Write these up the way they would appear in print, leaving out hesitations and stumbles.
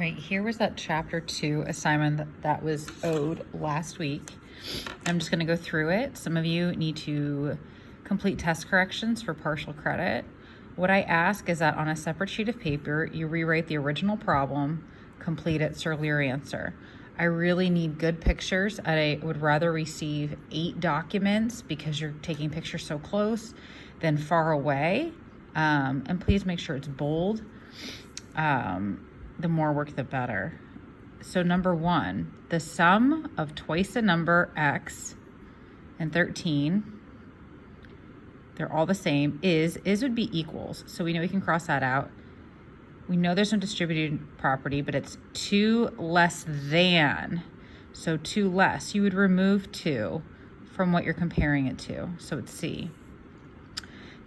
right, here was that chapter 2 assignment that was owed last week. I'm just gonna go through it. Some of you need to complete test corrections for partial credit. What I ask is that on a separate sheet of paper, you rewrite the original problem, complete it, circle your answer. I really need good pictures. I would rather receive 8 documents because you're taking pictures so close than far away. And please make sure it's bold. The more work, the better. So number 1, the sum of twice a number x and 13, they're all the same, is would be equals. So we know we can cross that out. We know there's no distributed property, but it's 2 less than. So 2 less, you would remove 2 from what you're comparing it to. So it's C.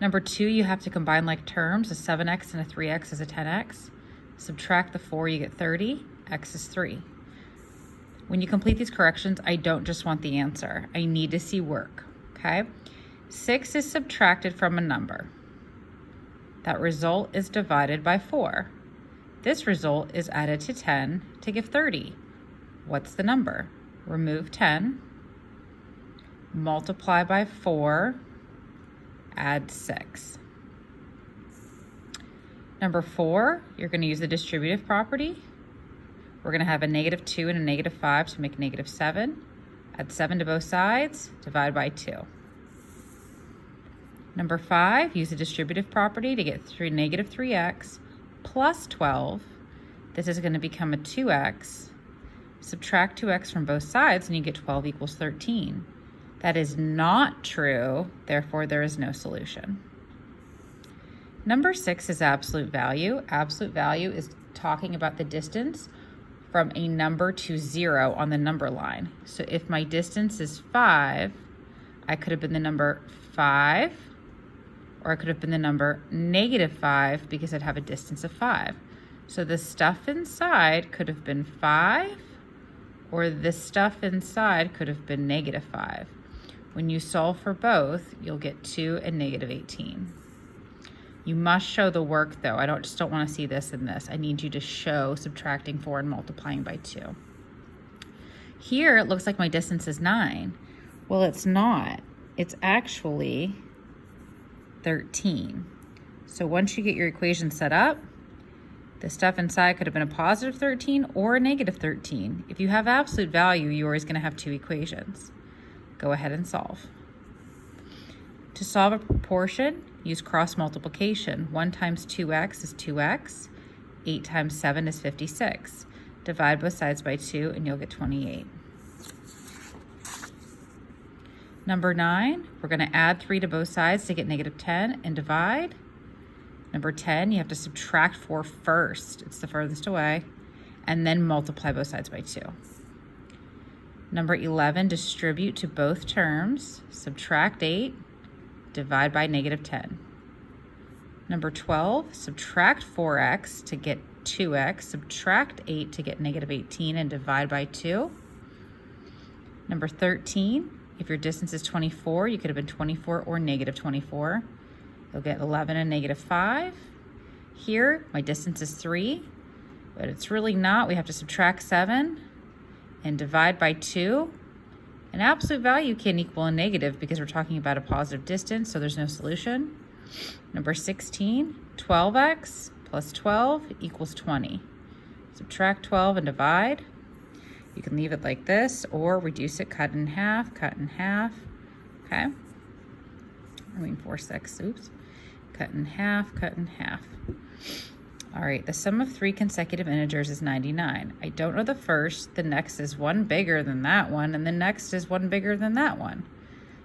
Number 2, you have to combine like terms. A 7x and a 3x is a 10x. Subtract the 4, you get 30. X is 3. When you complete these corrections, I don't just want the answer. I need to see work, okay? 6 is subtracted from a number. That result is divided by 4. This result is added to 10 to give 30. What's the number? Remove 10, multiply by 4, add 6. Number 4, you're going to use the distributive property. We're going to have a -2 and a -5 to make -7. Add 7 to both sides, divide by 2. Number 5, use the distributive property to get -3x plus 12. This is going to become a 2x. Subtract 2x from both sides and you get 12 equals 13. That is not true, therefore there is no solution. Number 6 is absolute value. Absolute value is talking about the distance from a number to 0 on the number line. So if my distance is 5, I could have been the number 5, or I could have been the number -5 because I'd have a distance of 5. So the stuff inside could have been 5, or the stuff inside could have been -5. When you solve for both, you'll get 2 and -18. You must show the work though. I just don't want to see this and this. I need you to show subtracting 4 and multiplying by 2. Here it looks like my distance is 9. Well, it's not. It's actually 13. So once you get your equation set up, the stuff inside could have been a positive 13 or a -13. If you have absolute value, you're always going to have 2 equations. Go ahead and solve. To solve a proportion, use cross multiplication. 1 times 2x is 2x. 8 times 7 is 56. Divide both sides by 2 and you'll get 28. Number 9, we're going to add 3 to both sides to get -10 and divide. Number 10, you have to subtract 4 first. It's the furthest away. And then multiply both sides by 2. Number 11, distribute to both terms. Subtract 8, divide by -10. Number 12, subtract 4x to get 2x. Subtract 8 to get -18 and divide by 2. Number 13, if your distance is 24, you could have been 24 or -24. You'll get 11 and -5. Here, my distance is 3, but it's really not. We have to subtract 7 and divide by 2. An absolute value can equal a negative because we're talking about a positive distance, so there's no solution. Number 16, 12x plus 12 equals 20. Subtract 12 and divide. You can leave it like this or reduce it, cut in half, okay? 4/6, oops. Cut in half. All right, the sum of 3 consecutive integers is 99. I don't know the first, the next is 1 bigger than that one, and the next is 1 bigger than that one.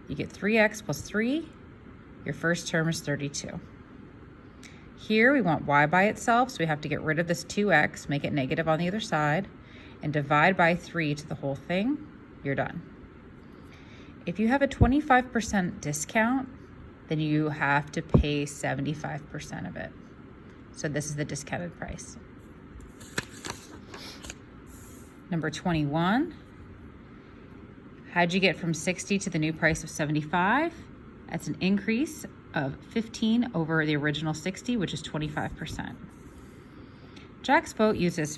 You get 3x plus 3, your first term is 32. Here we want y by itself, so we have to get rid of this 2x, make it negative on the other side, and divide by 3 to the whole thing, you're done. If you have a 25% discount, then you have to pay 75% of it. So this is the discounted price. Number 21, how'd you get from 60 to the new price of 75? That's an increase of 15 over the original 60, which is 25%. Jack's boat uses